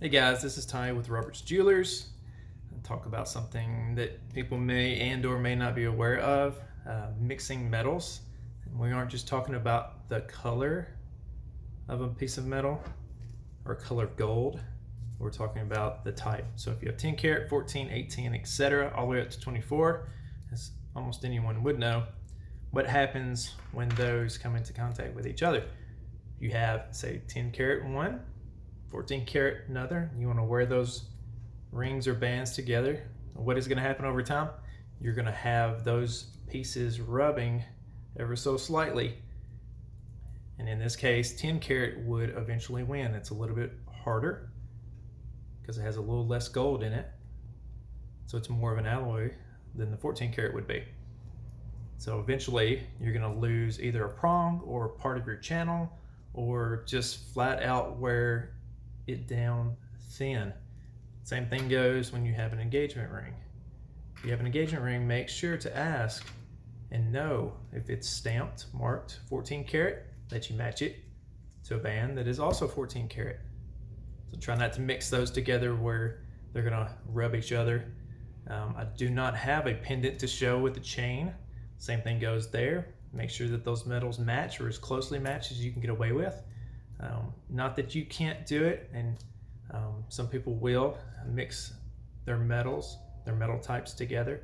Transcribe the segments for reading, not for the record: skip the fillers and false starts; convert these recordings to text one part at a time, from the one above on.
Hey guys, this is Ty with Roberts Jewelers. I'll talk about something that people may and or may not be aware of, mixing metals. And we aren't just talking about the color of a piece of metal or color of gold. We're talking about the type. So if you have 10 karat, 14, 18, etc., all the way up to 24, as almost anyone would know, what happens when those come into contact with each other. You have, say, 10 karat one, 14 karat another. You want to wear those rings or bands together. What is going to happen over time? You're going to have those pieces rubbing ever so slightly. And in this case, 10 karat would eventually win. It's a little bit harder because it has a little less gold in it. So it's more of an alloy than the 14 karat would be. So eventually you're going to lose either a prong or part of your channel, or just flat out wear it down thin. Same thing goes when you have an engagement ring. If you have an engagement ring, make sure to ask and know if it's stamped, marked 14 karat, that you match it to a band that is also 14 karat. So try not to mix those together where they're gonna rub each other. I do not have a pendant to show with the chain. Same thing goes there. Make sure that those metals match or as closely match as you can get away with. Not that you can't do it, and some people will mix their metal types together,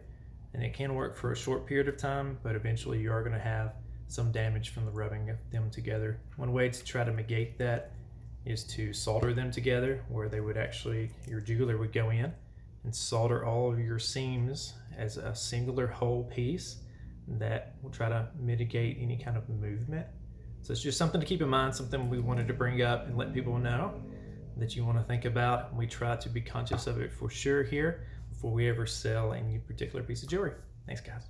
and it can work for a short period of time, but eventually you are going to have some damage from the rubbing of them together. One way to try to negate that is to solder them together, where they would actually, your jeweler would go in and solder all of your seams as a singular whole piece. That will try to mitigate any kind of movement. So it's just something to keep in mind, something we wanted to bring up and let people know that you want to think about. We try to be conscious of it for sure here before we ever sell any particular piece of jewelry. Thanks, guys.